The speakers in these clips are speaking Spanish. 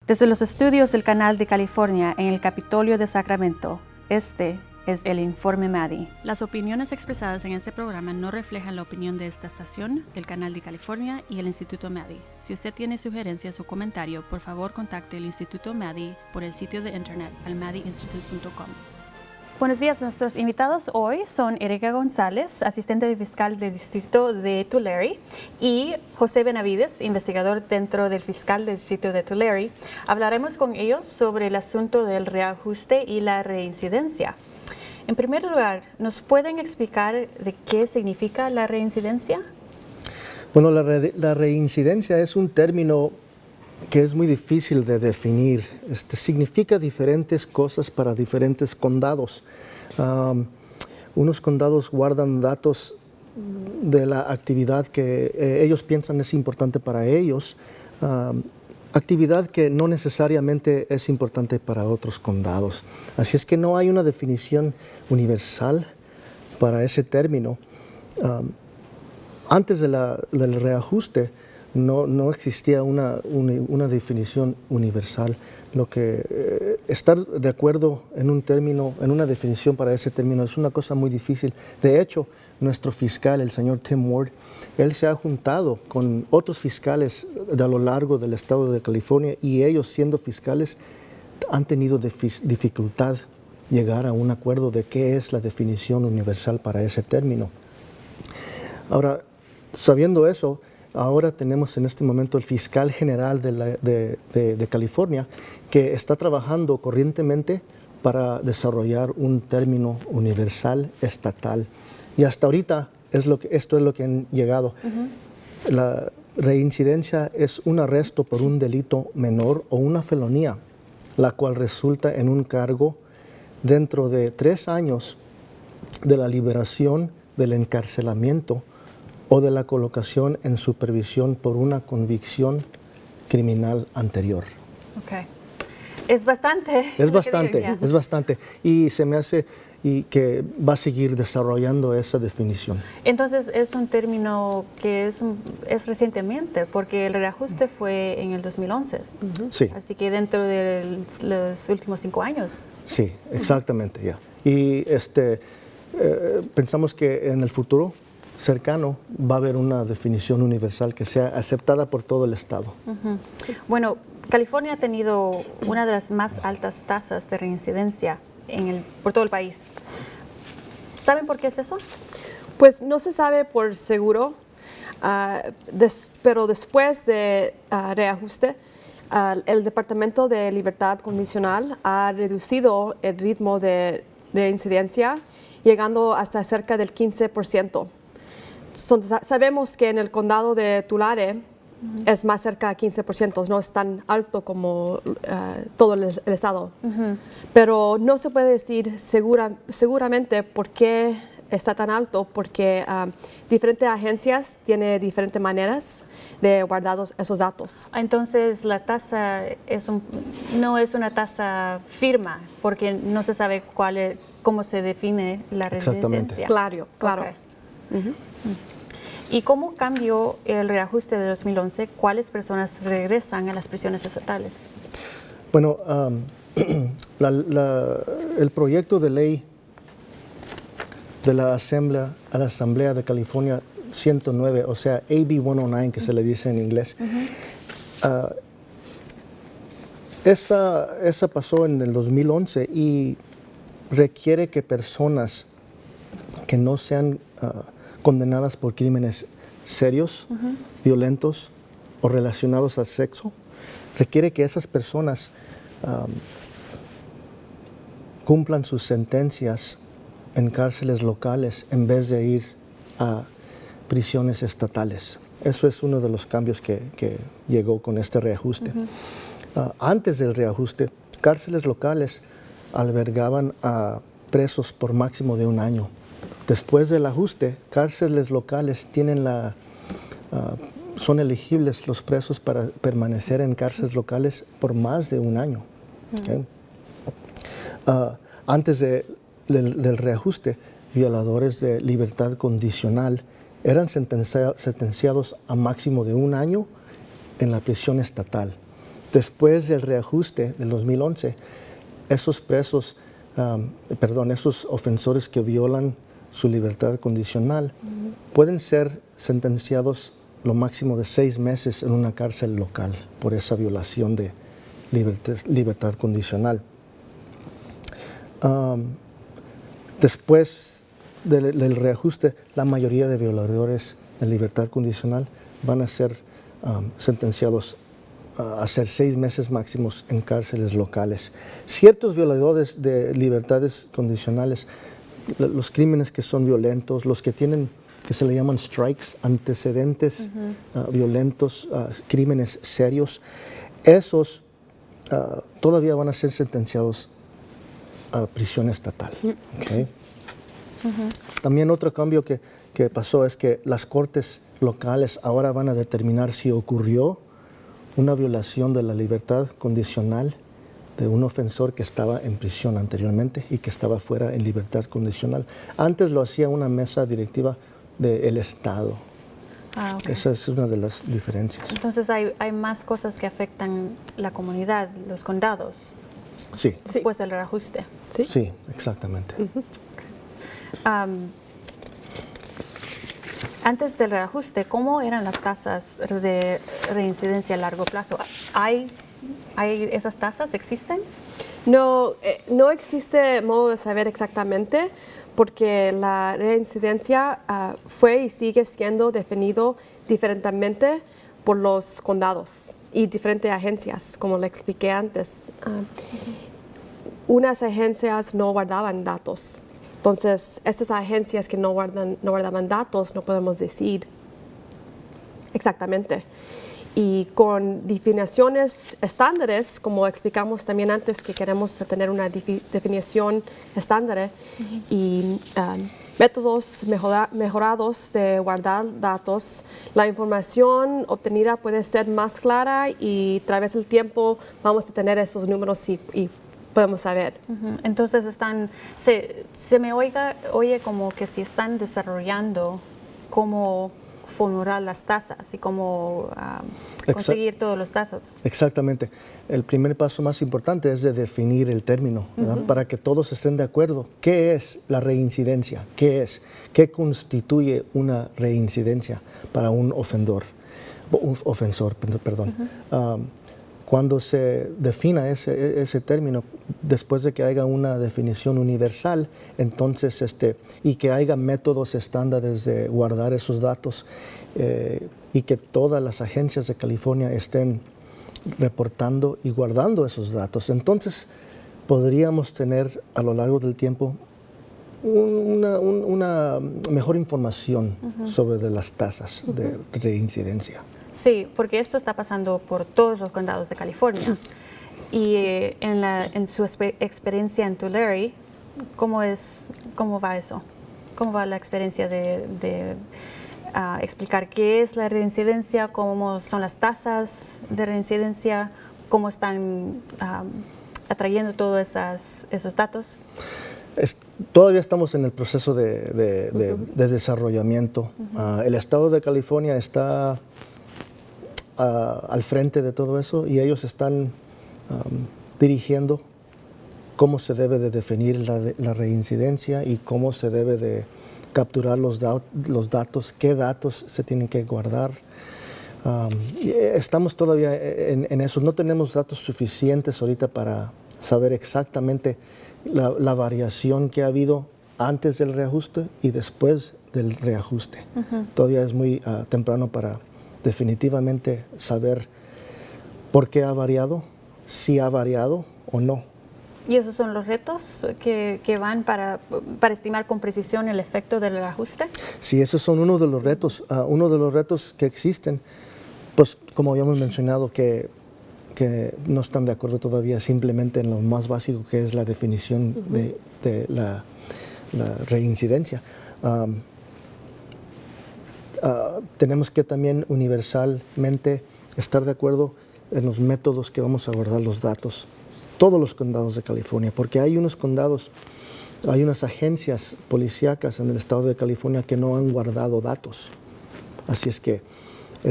Desde los estudios del Canal de California en el Capitolio de Sacramento, este es el Informe Maddie. Las opiniones expresadas en este programa no reflejan la opinión de esta estación, del Canal de California y el Instituto Maddie. Si usted tiene sugerencias o comentario, por favor contacte el Instituto Maddie por el sitio de internet almaddieinstitute.com. Buenos días, nuestros invitados hoy son Erika González, asistente fiscal del distrito de Tulare, y José Benavides, investigador dentro del fiscal del distrito de Tulare. Hablaremos con ellos sobre el asunto del reajuste y la reincidencia. En primer lugar, ¿nos pueden explicar de qué significa la reincidencia? Bueno, la reincidencia es un término que es muy difícil de definir. Significa diferentes cosas para diferentes condados. Unos condados guardan datos de la actividad que ellos piensan es importante para ellos, actividad que no necesariamente es importante para otros condados. Así es que no hay una definición universal para ese término. Antes del reajuste, no existía una definición universal. Estar de acuerdo en un término, en una definición para ese término es una cosa muy difícil. De hecho, nuestro fiscal, el señor Tim Ward, él se ha juntado con otros fiscales a lo largo del estado de California y ellos, siendo fiscales, han tenido dificultad llegar a un acuerdo de qué es la definición universal para ese término. Ahora, sabiendo eso, ahora tenemos en este momento el fiscal general de California que está trabajando corrientemente para desarrollar un término universal estatal. Y hasta ahorita esto es lo que han llegado. La reincidencia es un arresto por un delito menor o una felonía, la cual resulta en un cargo dentro de 3 años de la liberación del encarcelamiento o de la colocación en supervisión por una convicción criminal anterior. Okay. Es bastante. Es bastante. Y se me hace que va a seguir desarrollando esa definición. Entonces, es un término que es recientemente, porque el reajuste fue en el 2011. Sí. Así que dentro de los últimos 5 años. Sí, exactamente, ya. Y pensamos que en el futuro cercano va a haber una definición universal que sea aceptada por todo el estado. Bueno, California ha tenido una de las más altas tasas de reincidencia por todo el país. ¿Saben por qué es eso? Pues no se sabe por seguro, pero después de reajuste, el Departamento de Libertad Condicional ha reducido el ritmo de reincidencia, llegando hasta cerca del 15%. Sabemos que en el condado de Tulare es más cerca de 15%, no es tan alto como todo el estado. Pero no se puede decir seguramente por qué está tan alto, porque diferentes agencias tienen diferentes maneras de guardar esos datos. Entonces la tasa no es una tasa firme, porque no se sabe cómo se define la residencia. Claro. Okay. ¿Y cómo cambió el reajuste de 2011? ¿Cuáles personas regresan a las prisiones estatales? Bueno, el proyecto de ley de la Asamblea de California 109, o sea, AB 109, que se le dice en inglés, esa pasó en el 2011 y requiere que personas que no sean condenadas por crímenes serios, violentos o relacionados al sexo, requiere que esas personas cumplan sus sentencias en cárceles locales en vez de ir a prisiones estatales. Eso es uno de los cambios que llegó con este reajuste. Antes del reajuste, cárceles locales albergaban a presos por máximo de 1 año. Después del ajuste, cárceles locales son elegibles los presos para permanecer en cárceles locales por más de 1 año. Okay. Antes del reajuste, violadores de libertad condicional eran sentenciados a máximo de 1 año en la prisión estatal. Después del reajuste del 2011, esos esos ofensores que violan su libertad condicional pueden ser sentenciados lo máximo de 6 meses en una cárcel local por esa violación de libertad condicional. Después del reajuste, la mayoría de violadores de libertad condicional van a ser sentenciados a hacer 6 meses máximos en cárceles locales. Ciertos violadores de libertades condicionales, los crímenes que son violentos, los que tienen, que se le llaman strikes, antecedentes violentos, crímenes serios, esos todavía van a ser sentenciados a prisión estatal. ¿Okay? También otro cambio que pasó es que las cortes locales ahora van a determinar si ocurrió una violación de la libertad condicional de un ofensor que estaba en prisión anteriormente y que estaba fuera en libertad condicional. Antes lo hacía una mesa directiva del Estado. Okay. Esa es una de las diferencias. Entonces hay más cosas que afectan la comunidad, los condados. Sí. Después del reajuste. Sí, exactamente. Antes del reajuste, ¿cómo eran las tasas de reincidencia a largo plazo? ¿Hay esas tasas? ¿Existen? No, no existe modo de saber exactamente, porque la reincidencia fue y sigue siendo definido diferentemente por los condados y diferentes agencias, como le expliqué antes. Unas agencias no guardaban datos. Entonces, estas agencias que no guardaban datos, no podemos decir exactamente. Y con definiciones estándares, como explicamos también antes, que queremos tener una definición estándar y métodos mejorados de guardar datos, la información obtenida puede ser más clara y a través del tiempo vamos a tener esos números y podemos saber. Entonces se me oye como que si están desarrollando cómo formular las tasas y cómo conseguir todos los datos. Exactamente. El primer paso más importante es de definir el término, ¿verdad? Para que todos estén de acuerdo. ¿Qué es la reincidencia? ¿Qué constituye una reincidencia para un ofensor? Cuando se defina ese término, después de que haya una definición universal, entonces y que haya métodos estándares de guardar esos datos y que todas las agencias de California estén reportando y guardando esos datos, entonces podríamos tener a lo largo del tiempo una mejor información sobre de las tasas de reincidencia. Sí, porque esto está pasando por todos los condados de California. Y en su experiencia en Tulare, ¿cómo va eso? ¿Cómo va la experiencia de explicar qué es la reincidencia, cómo son las tasas de reincidencia, cómo están atrayendo todos esos datos? Todavía estamos en el proceso de desarrollamiento. El estado de California está al frente de todo eso y ellos están dirigiendo cómo se debe de definir la reincidencia y cómo se debe de capturar los datos, qué datos se tienen que guardar. Estamos todavía en eso. No tenemos datos suficientes ahorita para saber exactamente la variación que ha habido antes del reajuste y después del reajuste. Todavía es muy temprano para definitivamente saber por qué ha variado, si ha variado o no. ¿Y esos son los retos que van para estimar con precisión el efecto del ajuste? Sí, esos son uno de los retos. Uno de los retos que existen, pues como habíamos mencionado, que no están de acuerdo todavía simplemente en lo más básico que es la definición de la reincidencia. Tenemos que también universalmente estar de acuerdo en los métodos que vamos a guardar los datos, todos los condados de California, porque hay unos condados, hay unas agencias policíacas en el estado de California que no han guardado datos. Así es que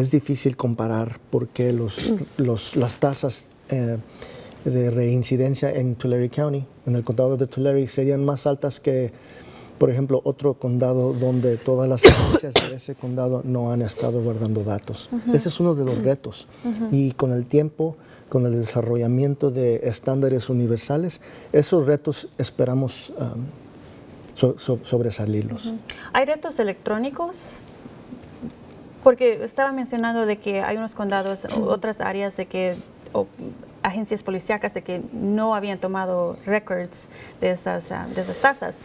es difícil comparar porque las tasas de reincidencia en Tulare County, en el condado de Tulare, serían más altas que, por ejemplo, otro condado donde todas las agencias de ese condado no han estado guardando datos. Ese es uno de los retos. Y con el tiempo, con el desarrollamiento de estándares universales, esos retos esperamos sobresalirlos. ¿Hay retos electrónicos? Porque estaba mencionando de que hay unos condados, otras áreas de que, o agencias policíacas de que no habían tomado records de esas tasas.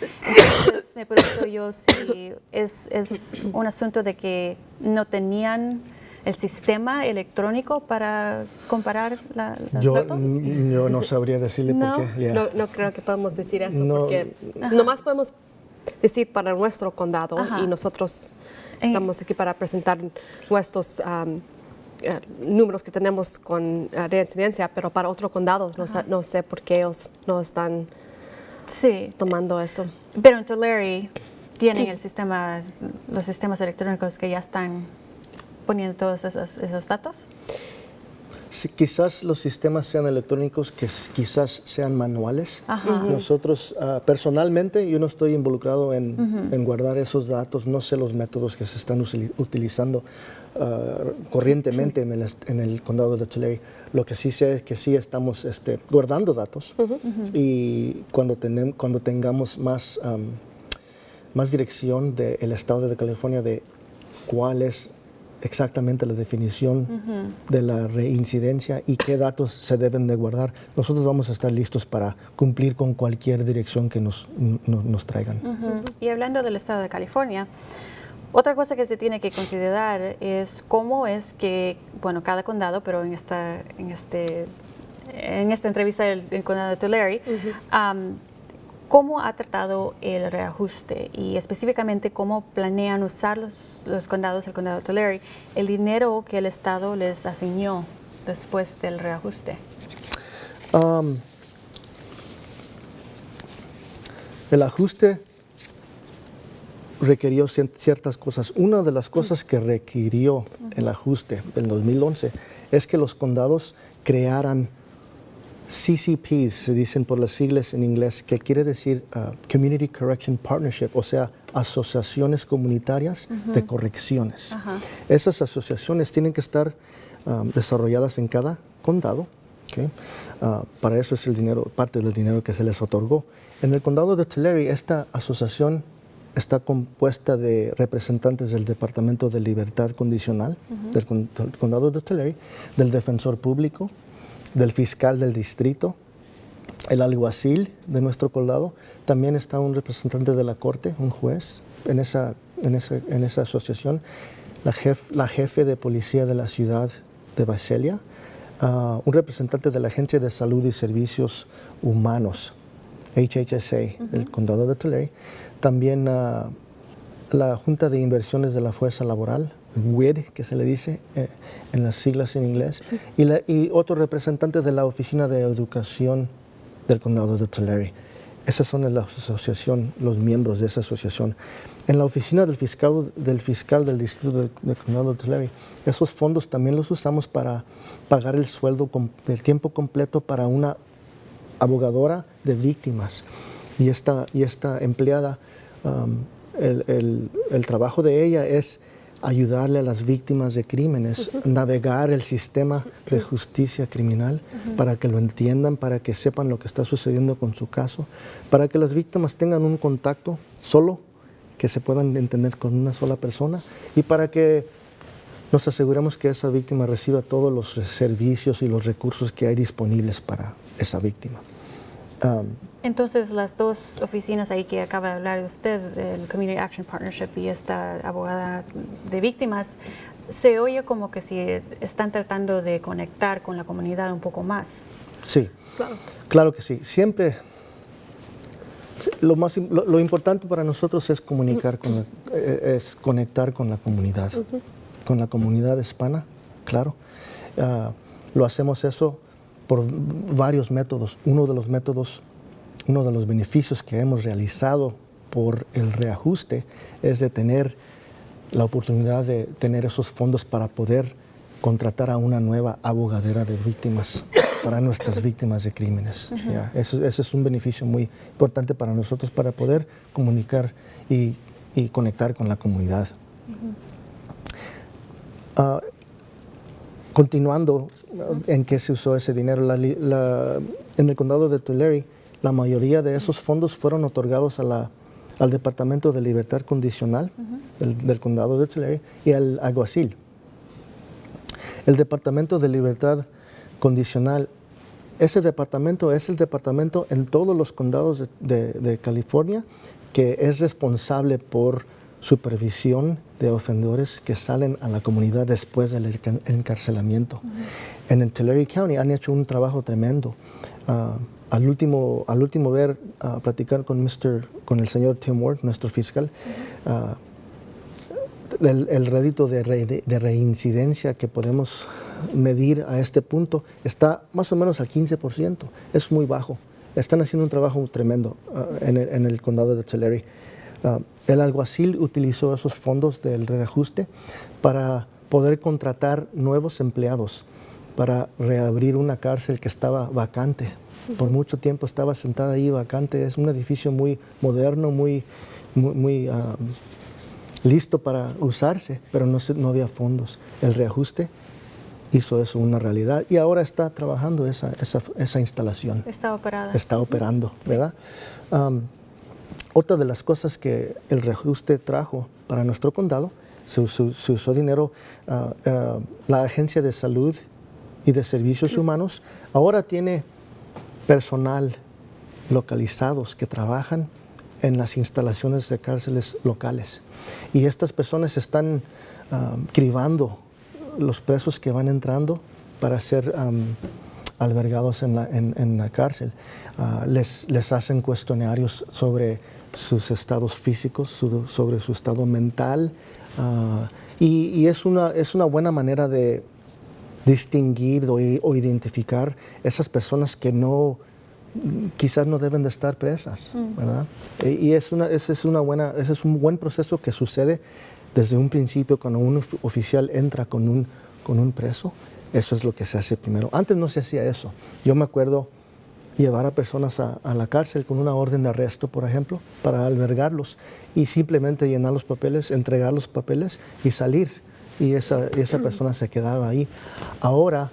Entonces me pregunto yo si es un asunto de que no tenían el sistema electrónico para comparar los datos. Yo no sabría decirle por qué. No creo que podamos decir eso, porque nomás podemos decir para nuestro condado y nosotros estamos aquí para presentar nuestros números que tenemos con reincidencia, pero para otros condados no sé por qué ellos no están tomando eso. Pero en Tulare tienen los sistemas electrónicos que ya están poniendo todos esos datos. Sí, quizás los sistemas sean electrónicos, que quizás sean manuales. Nosotros, personalmente, yo no estoy involucrado en guardar esos datos, no sé los métodos que se están utilizando corrientemente en el condado de Tulare. Lo que sí sé es que sí estamos guardando datos y cuando tengamos más dirección del estado de California de cuál es exactamente la definición de la reincidencia y qué datos se deben de guardar, nosotros vamos a estar listos para cumplir con cualquier dirección que nos traigan. Y hablando del estado de California, otra cosa que se tiene que considerar es cómo es que, bueno, cada condado, pero en esta entrevista del condado de Tulare, ¿cómo ha tratado el reajuste y específicamente cómo planean usar los condados, el condado de Tulare, el dinero que el Estado les asignó después del reajuste? El ajuste requirió ciertas cosas. Una de las cosas que requirió el ajuste del 2011 es que los condados crearan CCPs, se dicen por las siglas en inglés, que quiere decir Community Correction Partnership, o sea, asociaciones comunitarias de correcciones. Esas asociaciones tienen que estar desarrolladas en cada condado. Para eso es el dinero, parte del dinero que se les otorgó. En el condado de Tulare, esta asociación está compuesta de representantes del Departamento de Libertad Condicional del condado de Tulare, del defensor público, del fiscal del distrito, el alguacil de nuestro condado. También está un representante de la corte, un juez en esa asociación, la jefe de policía de la ciudad de Visalia, un representante de la Agencia de Salud y Servicios Humanos, HHSA, del condado de Tulare, también la Junta de Inversiones de la Fuerza Laboral, WID, que se le dice en las siglas en inglés, y otro representante de la Oficina de Educación del condado de Tulare. Esas son la asociación, los miembros de esa asociación. En la oficina del fiscal del distrito del condado de Tulare, esos fondos también los usamos para pagar el sueldo del tiempo completo para una abogadora de víctimas. Y esta empleada, el trabajo de ella es ayudarle a las víctimas de crímenes, navegar el sistema de justicia criminal para que lo entiendan, para que sepan lo que está sucediendo con su caso, para que las víctimas tengan un contacto solo, que se puedan entender con una sola persona y para que nos aseguremos que esa víctima reciba todos los servicios y los recursos que hay disponibles para esa víctima. Entonces, las dos oficinas ahí que acaba de hablar usted, el Community Action Partnership y esta abogada de víctimas, se oye como que si están tratando de conectar con la comunidad un poco más. Sí, claro que sí. Siempre lo importante para nosotros es conectar con la comunidad hispana, claro. Lo hacemos eso por varios métodos. Uno de los beneficios que hemos realizado por el reajuste es de tener la oportunidad de tener esos fondos para poder contratar a una nueva abogadera de víctimas para nuestras víctimas de crímenes. Ese es un beneficio muy importante para nosotros para poder comunicar y conectar con la comunidad. Continuando en qué se usó ese dinero, en el condado de Tulare, la mayoría de esos fondos fueron otorgados al Departamento de Libertad Condicional del condado de Tulare y al alguacil. El Departamento de Libertad Condicional, ese departamento es el departamento en todos los condados de California que es responsable por supervisión de ofendedores que salen a la comunidad después del encarcelamiento. En el Tulare County han hecho un trabajo tremendo. Al último platicar con el señor Tim Ward, nuestro fiscal, el rédito de reincidencia que podemos medir a este punto está más o menos al 15%. Es muy bajo. Están haciendo un trabajo tremendo en el condado de Tulare. El alguacil utilizó esos fondos del reajuste para poder contratar nuevos empleados, para reabrir una cárcel que estaba vacante. Por mucho tiempo estaba sentada ahí vacante. Es un edificio muy moderno, muy listo para usarse, pero no había fondos. El reajuste hizo eso una realidad y ahora está trabajando esa instalación. Está operada. Está operando, ¿verdad? Otra de las cosas que el reajuste trajo para nuestro condado, se usó dinero, la Agencia de Salud y de Servicios Humanos ahora tiene personal localizados que trabajan en las instalaciones de cárceles locales. Y estas personas están cribando los presos que van entrando para ser albergados en la cárcel. Les hacen cuestionarios sobre sus estados físicos, sobre su estado mental. Y es una buena manera de distinguir o identificar esas personas que quizás no deben de estar presas, ¿verdad? Y ese es un buen proceso que sucede desde un principio cuando un oficial entra con un preso. Eso es lo que se hace primero. Antes no se hacía eso. Yo me acuerdo llevar a personas a la cárcel con una orden de arresto, por ejemplo, para albergarlos y simplemente llenar los papeles, entregar los papeles y salir. Y esa persona se quedaba ahí. Ahora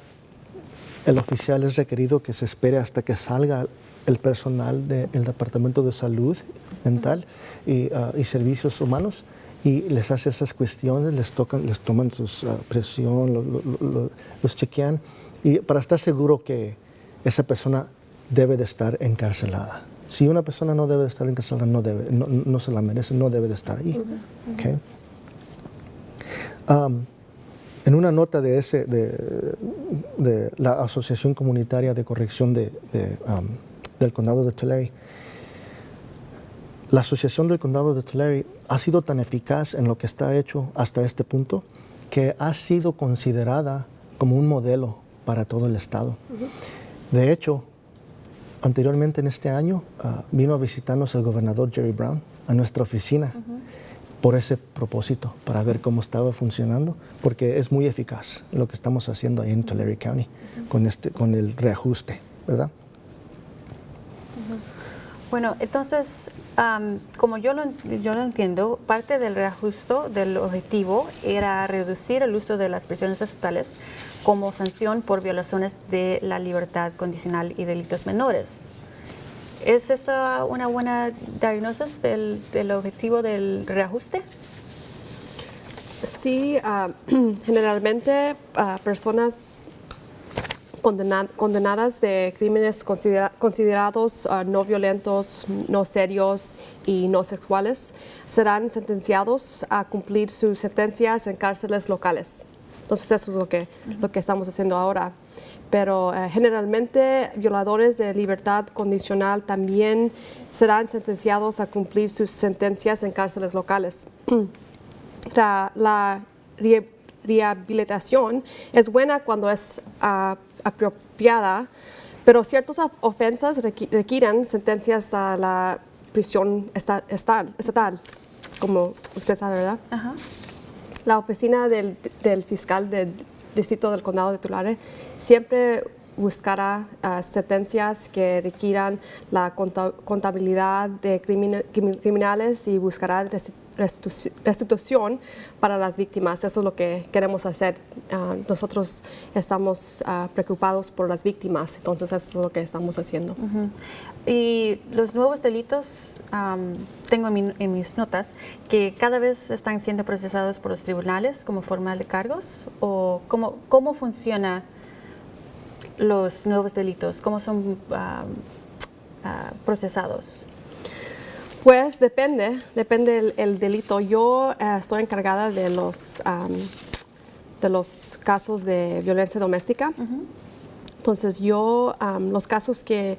el oficial es requerido que se espere hasta que salga el personal del Departamento de Salud Mental y Servicios Humanos y les hace esas cuestiones, les toman su presión, los chequean y para estar seguro que esa persona debe de estar encarcelada. Si una persona no debe de estar encarcelada, no se la merece, no debe de estar ahí. Okay. En una nota de la Asociación Comunitaria de Corrección del Condado de Tulare, la Asociación del Condado de Tulare ha sido tan eficaz en lo que está hecho hasta este punto que ha sido considerada como un modelo para todo el estado. De hecho, anteriormente en este año vino a visitarnos el gobernador Jerry Brown a nuestra oficina por ese propósito, para ver cómo estaba funcionando, porque es muy eficaz lo que estamos haciendo ahí en Tulare County con el reajuste, ¿verdad? Bueno, entonces, como yo lo entiendo, parte del reajuste del objetivo era reducir el uso de las prisiones estatales como sanción por violaciones de la libertad condicional y delitos menores. ¿Es esa una buena diagnosis del objetivo del reajuste? Sí, generalmente personas condenadas de crímenes considerados no violentos, no serios y no sexuales serán sentenciados a cumplir sus sentencias en cárceles locales. Entonces eso es lo que estamos haciendo ahora. Pero generalmente violadores de libertad condicional también serán sentenciados a cumplir sus sentencias en cárceles locales. La rehabilitación es buena cuando es apropiada, pero ciertas ofensas requieren sentencias a la prisión estatal, como usted sabe, ¿verdad? La oficina del fiscal del distrito del condado de Tulare siempre buscará sentencias que requieran la contabilidad de criminales y buscará restitución para las víctimas. Eso es lo que queremos hacer. Nosotros estamos preocupados por las víctimas, entonces eso es lo que estamos haciendo. Y los nuevos delitos, tengo en mis notas que cada vez están siendo procesados por los tribunales como forma de cargos, o cómo funciona los nuevos delitos, cómo son procesados. Pues depende el delito. Yo estoy encargada de los casos de violencia doméstica. Entonces los casos que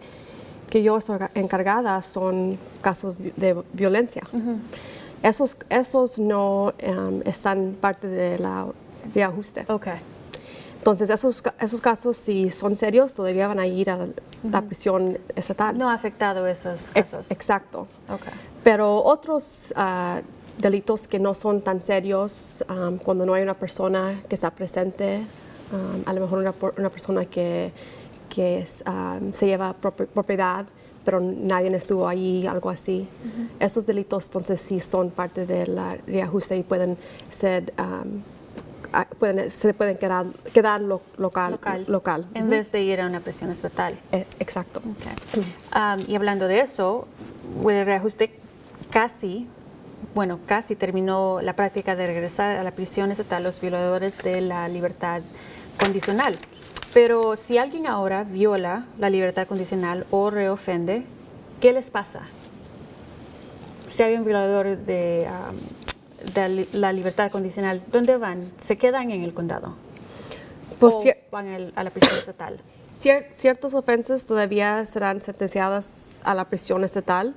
yo estoy encargada son casos de violencia. Esos no están parte de la reajuste. Okay. Entonces esos casos, si son serios, todavía van a ir a la prisión estatal. No ha afectado esos casos. Exacto. Okay. Pero otros delitos que no son tan serios, cuando no hay una persona que está presente, a lo mejor una persona que se lleva propiedad, pero nadie estuvo ahí, algo así. Esos delitos entonces sí son parte de la reajuste y pueden ser se pueden quedar local. En vez de ir a una prisión estatal. Exacto. Okay. Y hablando de eso, el reajuste casi terminó la práctica de regresar a la prisión estatal los violadores de la libertad condicional. Pero si alguien ahora viola la libertad condicional o reofende, ¿qué les pasa? Si hay un violador de la libertad condicional, ¿dónde van? ¿Se quedan en el condado? Pues ¿O van a la prisión estatal? Ciertas ofensas todavía serán sentenciadas a la prisión estatal,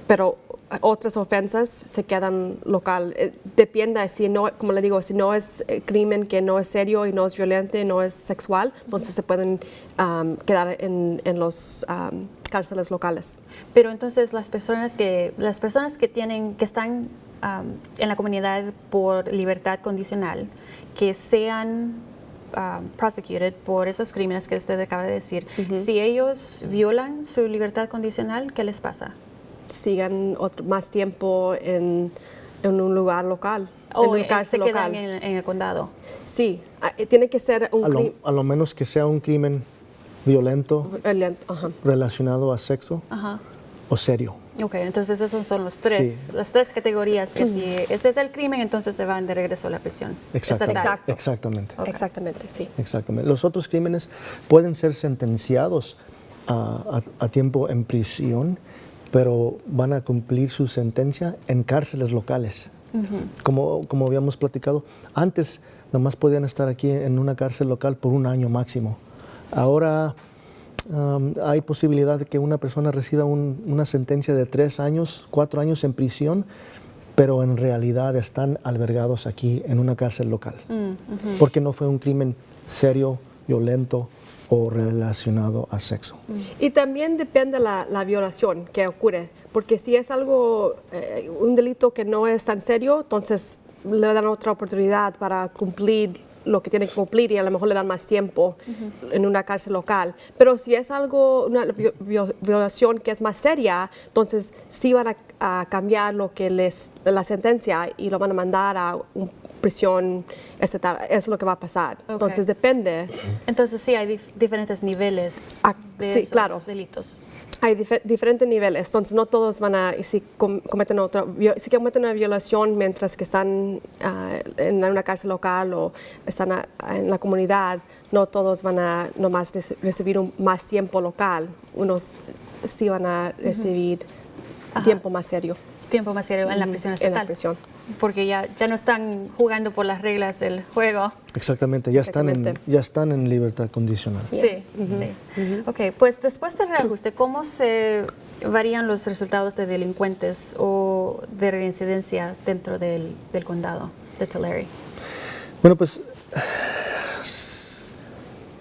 pero otras ofensas se quedan local. Depende, si no, como le digo, si no es crimen que no es serio y no es violento, no es sexual, entonces se pueden quedar en los cárceles locales. Pero entonces las personas que están en la comunidad por libertad condicional, que sean prosecuted por esos crímenes que usted acaba de decir, si ellos violan su libertad condicional, ¿qué les pasa? Sigan más tiempo en un lugar local, o en un cárcel se quedan local. en el condado. Sí, tiene que ser un crimen. A lo menos que sea un crimen violento, Ajá. relacionado a sexo o serio. Ok, entonces esos son las tres categorías que si ese es el crimen, entonces se van de regreso a la prisión estatal. Exactamente. Okay. Exactamente, sí. Exactamente. Los otros crímenes pueden ser sentenciados a tiempo en prisión, pero van a cumplir su sentencia en cárceles locales. Como habíamos platicado, antes nomás podían estar aquí en una cárcel local por 1 año máximo. Ahora hay posibilidad de que una persona reciba una sentencia de 3 años, 4 años en prisión, pero en realidad están albergados aquí en una cárcel local, porque no fue un crimen serio, violento o relacionado a sexo. Y también depende la violación que ocurre, porque si es algo, un delito que no es tan serio, entonces le dan otra oportunidad para cumplir lo que tiene que cumplir y a lo mejor le dan más tiempo en una cárcel local. Pero si es algo, una violación que es más seria, entonces sí van a cambiar la sentencia y lo van a mandar a una prisión estatal. Eso es lo que va a pasar. Okay. Entonces depende. Entonces sí hay diferentes niveles de esos delitos. Hay diferentes niveles, entonces no todos van a, si cometen una violación mientras que están en una cárcel local o están en la comunidad, no todos van a nomás recibir más tiempo local, unos sí van a recibir tiempo más serio. Tiempo más serio en la prisión estatal. En la prisión. Porque ya no están jugando por las reglas del juego. Exactamente, ya están en libertad condicional. Sí, sí. Ok, pues después del reajuste, ¿cómo se varían los resultados de delincuentes o de reincidencia dentro del condado de Tulare? Bueno, pues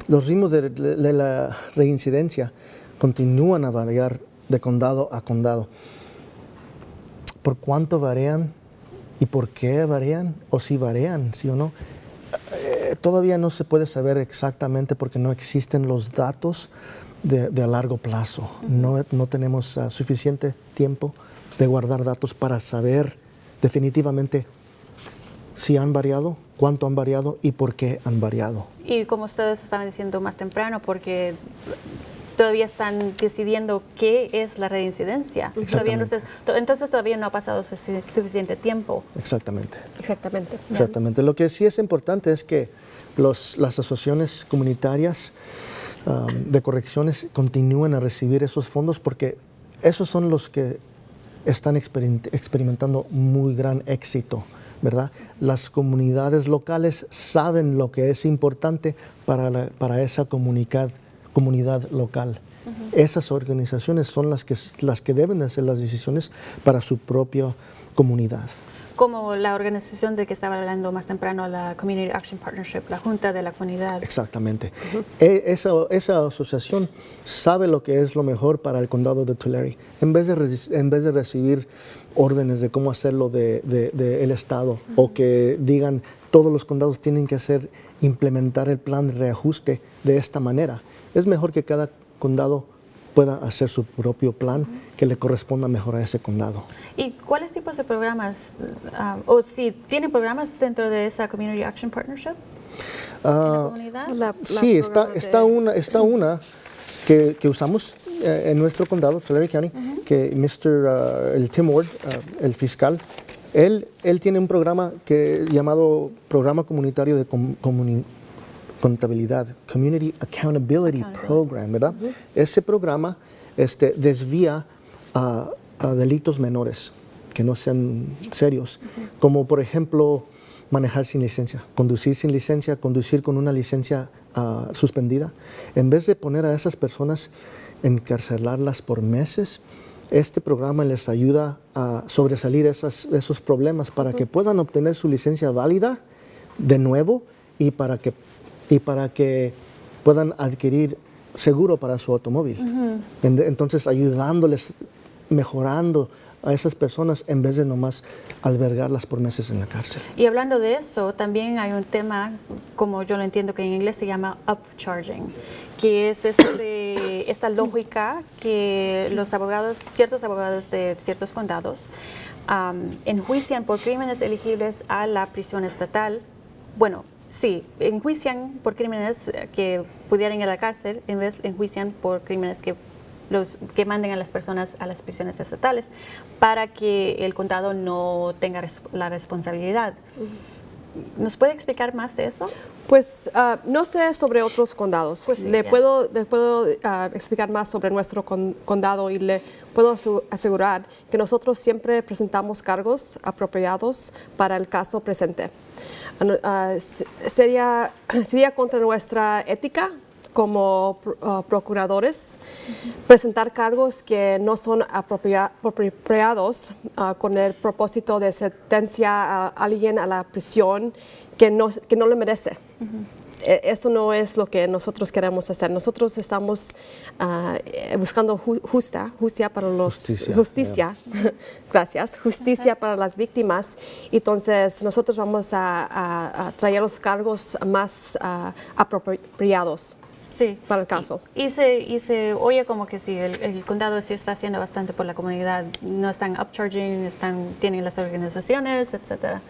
los ritmos de la reincidencia continúan a variar de condado a condado. ¿Por cuánto varían? ¿Y por qué varían? ¿O si varían, sí o no? Todavía no se puede saber exactamente porque no existen los datos de a largo plazo. No tenemos suficiente tiempo de guardar datos para saber definitivamente si han variado, cuánto han variado y por qué han variado. Y como ustedes estaban diciendo más temprano, porque todavía están decidiendo qué es la reincidencia. Entonces todavía no ha pasado suficiente tiempo. Exactamente. Exactamente. Exactamente. Lo que sí es importante es que las asociaciones comunitarias de correcciones continúen a recibir esos fondos porque esos son los que están experimentando muy gran éxito, ¿verdad? Las comunidades locales saben lo que es importante para esa comunidad local. Esas organizaciones son las que deben de hacer las decisiones para su propia comunidad. Como la organización de que estaba hablando más temprano, la Community Action Partnership, la Junta de la Comunidad. Exactamente. Esa asociación sabe lo que es lo mejor para el condado de Tulare. En vez de recibir órdenes de cómo hacerlo del Estado o que digan todos los condados tienen que implementar el plan de reajuste de esta manera, es mejor que cada condado pueda hacer su propio plan que le corresponda mejor a ese condado. ¿Y cuáles tipos de programas, o si tienen programas dentro de esa Community Action Partnership en la comunidad? Sí, está una que usamos en nuestro condado, Tulare County, que el Tim Ward, el fiscal, él tiene un programa llamado Programa Comunitario de Contabilidad, Community Accountability Program, ¿verdad? Ese programa desvía a delitos menores que no sean serios, como por ejemplo manejar sin licencia, conducir con una licencia suspendida. En vez de poner a esas personas, encarcelarlas por meses, este programa les ayuda a sobresalir esos problemas para que puedan obtener su licencia válida de nuevo y para que puedan adquirir seguro para su automóvil. Entonces, ayudándoles, mejorando a esas personas en vez de nomás albergarlas por meses en la cárcel. Y hablando de eso, también hay un tema, como yo lo entiendo, que en inglés se llama upcharging, que es esta lógica que ciertos abogados de ciertos condados enjuician por crímenes elegibles a la prisión estatal. Bueno, sí, enjuician por crímenes que pudieran ir a la cárcel, en vez enjuician por crímenes que manden a las personas a las prisiones estatales para que el condado no tenga la responsabilidad. ¿Nos puede explicar más de eso? Pues no sé sobre otros condados. Pues sí, le puedo explicar más sobre nuestro condado y le puedo asegurar que nosotros siempre presentamos cargos apropiados para el caso presente. Sería contra nuestra ética como procuradores presentar cargos que no son apropiados con el propósito de sentenciar a alguien a la prisión que no le merece. Eso no es lo que nosotros queremos hacer. Nosotros estamos buscando justicia para justicia para las víctimas. Entonces nosotros vamos a traer los cargos más apropiados. Sí. Para el caso. Y se oye como que sí, el condado sí está haciendo bastante por la comunidad. No están upcharging, tienen las organizaciones, etcétera.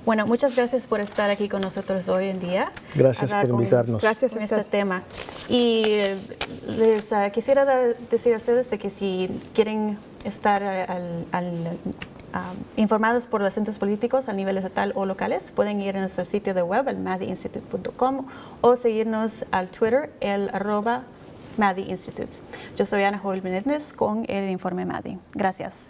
Bueno, muchas gracias por estar aquí con nosotros hoy en día. Gracias por invitarnos. Gracias por este tema. Y les quisiera decir a ustedes de que si quieren estar informados por los centros políticos a nivel estatal o locales, pueden ir a nuestro sitio de web, el maddiinstitute.com, o seguirnos al Twitter, el @MaddiInstitute. Yo soy Ana Joel Benítez con el Informe Maddi. Gracias.